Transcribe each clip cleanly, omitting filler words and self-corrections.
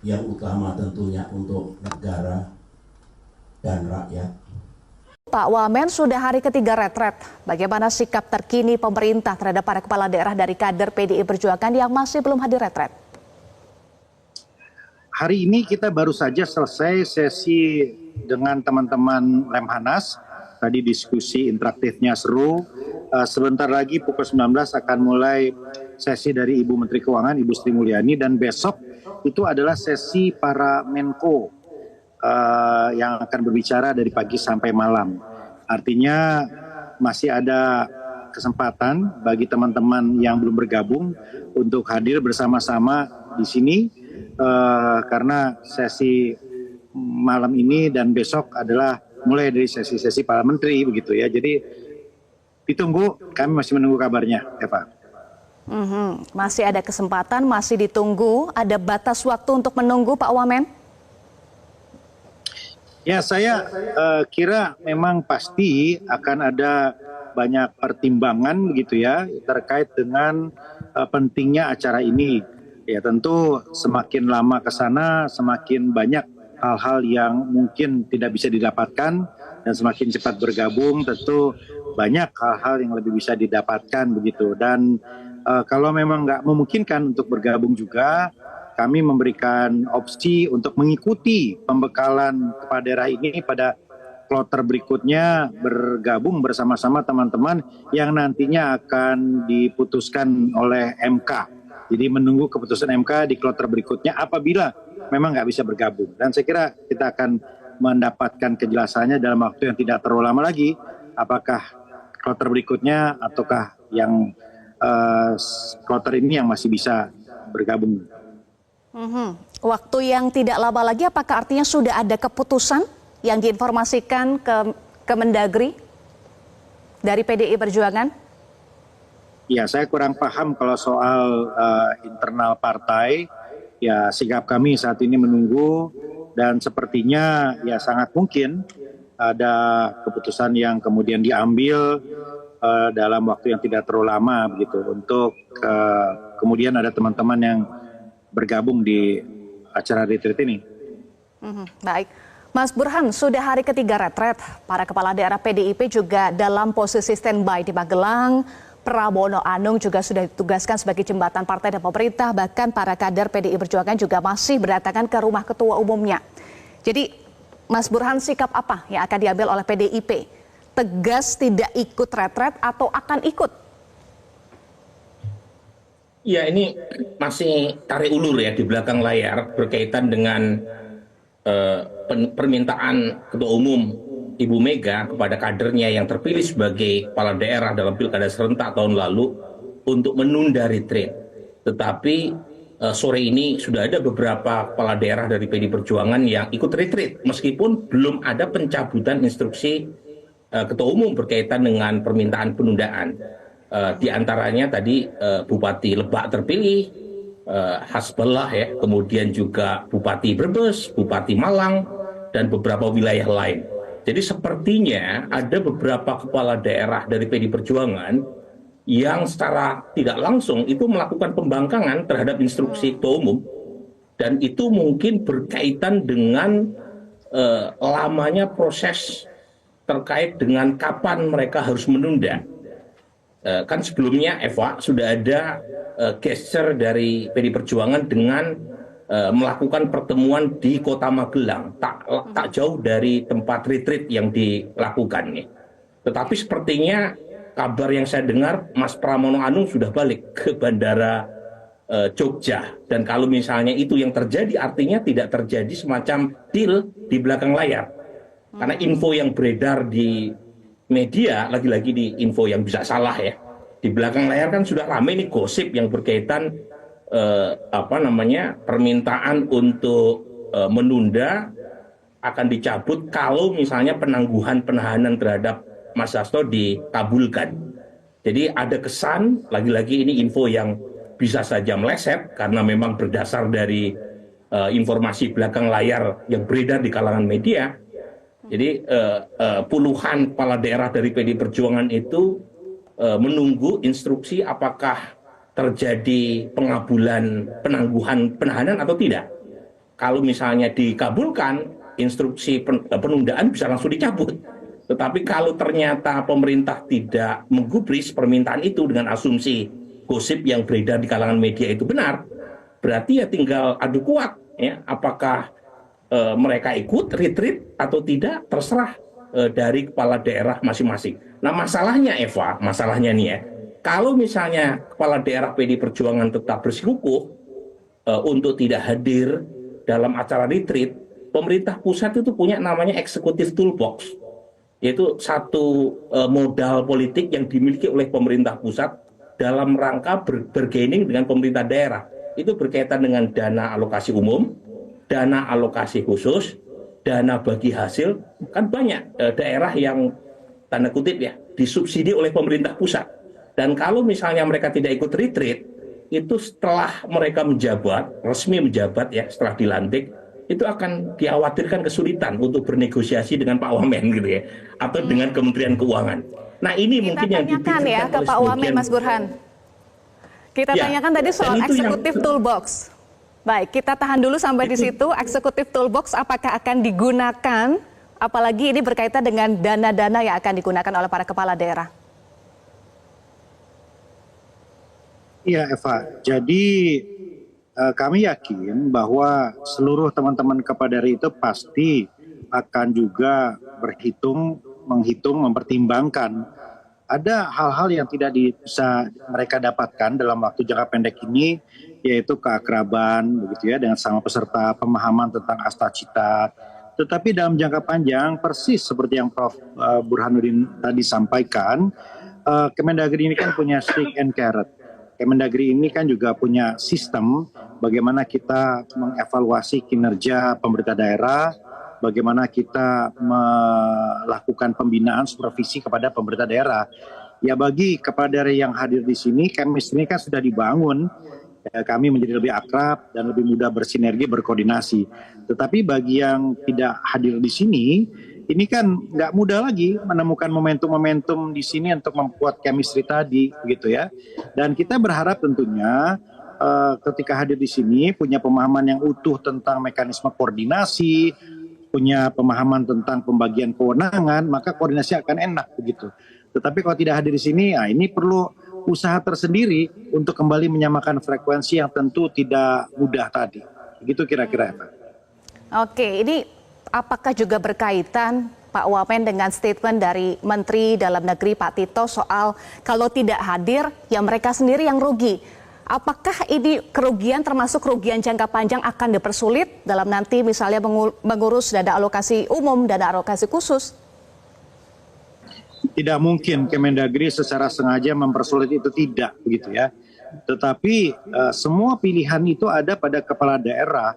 yang utama tentunya untuk negara dan rakyat. Pak Wamen, sudah hari ketiga retret. Bagaimana sikap terkini pemerintah terhadap para kepala daerah dari kader PDI Perjuangan yang masih belum hadir retret? Hari ini kita baru saja selesai sesi dengan teman-teman Lemhanas. Tadi diskusi interaktifnya seru. Sebentar lagi pukul 19 akan mulai sesi dari Ibu Menteri Keuangan, Ibu Sri Mulyani. Dan besok itu adalah sesi para Menko yang akan berbicara dari pagi sampai malam. Artinya masih ada kesempatan bagi teman-teman yang belum bergabung untuk hadir bersama-sama di sini karena sesi malam ini dan besok adalah mulai dari sesi-sesi para menteri begitu ya. Jadi ditunggu, kami masih menunggu kabarnya, Eva. Masih ada kesempatan, masih ditunggu. Ada batas waktu untuk menunggu, Pak Wamen? Ya, saya kira memang pasti akan ada banyak pertimbangan begitu ya terkait dengan pentingnya acara ini. Ya tentu semakin lama ke sana semakin banyak hal-hal yang mungkin tidak bisa didapatkan dan semakin cepat bergabung tentu banyak hal-hal yang lebih bisa didapatkan begitu. Dan kalau memang nggak memungkinkan untuk bergabung juga, kami memberikan opsi untuk mengikuti pembekalan kepala daerah ini pada kloter berikutnya bergabung bersama-sama teman-teman yang nantinya akan diputuskan oleh MK. Jadi menunggu keputusan MK di kloter berikutnya apabila memang nggak bisa bergabung. Dan saya kira kita akan mendapatkan kejelasannya dalam waktu yang tidak terlalu lama lagi. Apakah kloter berikutnya ataukah yang kloter ini yang masih bisa bergabung. Waktu yang tidak lama lagi, apakah artinya sudah ada keputusan yang diinformasikan ke Mendagri dari PDI Perjuangan? Ya, saya kurang paham kalau soal internal partai. Ya, sikap kami saat ini menunggu dan sepertinya ya sangat mungkin ada keputusan yang kemudian diambil dalam waktu yang tidak terlalu lama begitu untuk kemudian ada teman-teman yang bergabung di acara retreat ini. Baik. Mas Burhan, sudah hari ketiga retret. Para kepala daerah PDIP juga dalam posisi standby di Magelang. Pramono Anung juga sudah ditugaskan sebagai jembatan partai dan pemerintah. Bahkan para kader PDI Perjuangan juga masih berdatangan ke rumah ketua umumnya. Jadi, Mas Burhan, sikap apa yang akan diambil oleh PDIP? Tegas tidak ikut retret atau akan ikut? Ya, ini masih tarik ulur ya di belakang layar berkaitan dengan permintaan Ketua Umum Ibu Mega kepada kadernya yang terpilih sebagai kepala daerah dalam pilkada serentak tahun lalu untuk menunda retreat. Tetapi sore ini sudah ada beberapa kepala daerah dari PDI Perjuangan yang ikut retreat meskipun belum ada pencabutan instruksi Ketua Umum berkaitan dengan permintaan penundaan. Di antaranya tadi Bupati Lebak terpilih, Hasbullah ya, kemudian juga Bupati Brebes, Bupati Malang, dan beberapa wilayah lain. Jadi sepertinya ada beberapa kepala daerah dari PDI Perjuangan yang secara tidak langsung itu melakukan pembangkangan terhadap instruksi Ketua Umum, dan itu mungkin berkaitan dengan lamanya proses terkait dengan kapan mereka harus menunda. Kan sebelumnya Eva sudah ada gesture dari PDI Perjuangan dengan melakukan pertemuan di Kota Magelang, tak jauh dari tempat retreat yang dilakukan nih. Tetapi sepertinya kabar yang saya dengar Mas Pramono Anung sudah balik ke Bandara Jogja, dan kalau misalnya itu yang terjadi artinya tidak terjadi semacam deal di belakang layar. Karena info yang beredar di media, lagi-lagi di info yang bisa salah ya. Di belakang layar kan sudah ramai nih gosip yang berkaitan permintaan untuk menunda akan dicabut kalau misalnya penangguhan penahanan terhadap Mas Hasto dikabulkan. Jadi ada kesan, lagi-lagi ini info yang bisa saja meleset karena memang berdasar dari informasi belakang layar yang beredar di kalangan media. Jadi puluhan kepala daerah dari PDI Perjuangan itu menunggu instruksi apakah terjadi pengabulan penangguhan penahanan atau tidak. kalau misalnya dikabulkan, instruksi penundaan bisa langsung dicabut. Tetapi kalau ternyata pemerintah tidak menggubris permintaan itu dengan asumsi gosip yang beredar di kalangan media itu benar, berarti ya tinggal adu kuat, ya, apakah mereka ikut retreat atau tidak, terserah dari kepala daerah masing-masing. Nah masalahnya Eva, masalahnya nih ya, kalau misalnya kepala daerah PD Perjuangan tetap bersikukuh untuk tidak hadir dalam acara retreat, pemerintah pusat itu punya namanya executive toolbox, yaitu satu modal politik yang dimiliki oleh pemerintah pusat dalam rangka bergaining dengan pemerintah daerah. Itu berkaitan dengan dana alokasi umum, dana alokasi khusus, dana bagi hasil. Kan banyak daerah yang tanda kutip ya disubsidi oleh pemerintah pusat. Dan kalau misalnya mereka tidak ikut retreat, itu setelah mereka menjabat, resmi menjabat ya, setelah dilantik, itu akan dikhawatirkan kesulitan untuk bernegosiasi dengan Pak Wamen gitu ya, atau dengan Kementerian Keuangan. Nah ini Kita mungkin yang tanyakan ya ke Pak Wamen, Mas Burhan. Kita tanyakan tadi soal eksekutif toolbox. Baik, kita tahan dulu sampai di situ. Eksekutif toolbox apakah akan digunakan, apalagi ini berkaitan dengan dana-dana yang akan digunakan oleh para kepala daerah? Iya Eva, jadi kami yakin bahwa seluruh teman-teman kepala daerah itu pasti akan juga menghitung, mempertimbangkan. Ada hal-hal yang tidak bisa mereka dapatkan dalam waktu jangka pendek ini, yaitu keakraban, begitu ya, dengan sama peserta, pemahaman tentang asta cita. Tetapi dalam jangka panjang, persis seperti yang Prof. Burhanuddin tadi sampaikan, Kemendagri ini kan punya stick and carrot. Kemendagri ini kan juga punya sistem bagaimana kita mengevaluasi kinerja pemerintah daerah, bagaimana kita melakukan pembinaan supervisi kepada pemerintah daerah. Ya bagi kepala daerah yang hadir di sini, chemistry ini kan sudah dibangun, kami menjadi lebih akrab dan lebih mudah bersinergi, berkoordinasi. Tetapi bagi yang tidak hadir di sini, ini kan nggak mudah lagi menemukan momentum-momentum di sini untuk membuat chemistry tadi, begitu ya. Dan kita berharap tentunya ketika hadir di sini punya pemahaman yang utuh tentang mekanisme koordinasi, punya pemahaman tentang pembagian kewenangan, maka koordinasi akan enak begitu. Tetapi kalau tidak hadir di sini, nah ini perlu usaha tersendiri untuk kembali menyamakan frekuensi yang tentu tidak mudah tadi. Begitu kira-kira, Eva. Oke, ini apakah juga berkaitan Pak Wamen dengan statement dari Menteri Dalam Negeri Pak Tito soal kalau tidak hadir ya mereka sendiri yang rugi. Apakah ini kerugian termasuk kerugian jangka panjang akan dipersulit dalam nanti misalnya mengurus dana alokasi umum, dana alokasi khusus? Tidak mungkin Kemendagri secara sengaja mempersulit itu, tidak begitu ya. Tetapi semua pilihan itu ada pada kepala daerah.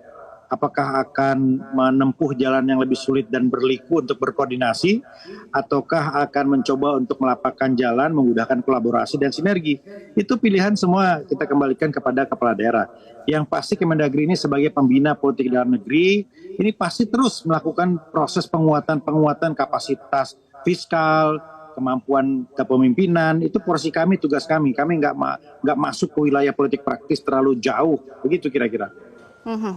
Apakah akan menempuh jalan yang lebih sulit dan berliku untuk berkoordinasi, ataukah akan mencoba untuk melapangkan jalan, memudahkan kolaborasi dan sinergi. Itu pilihan semua kita kembalikan kepada kepala daerah. Yang pasti Kemendagri ini sebagai pembina politik dalam negeri, ini pasti terus melakukan proses penguatan kapasitas fiskal, kemampuan kepemimpinan. Itu porsi kami, tugas kami. Kami nggak masuk ke wilayah politik praktis terlalu jauh. Begitu kira-kira.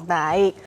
Baik.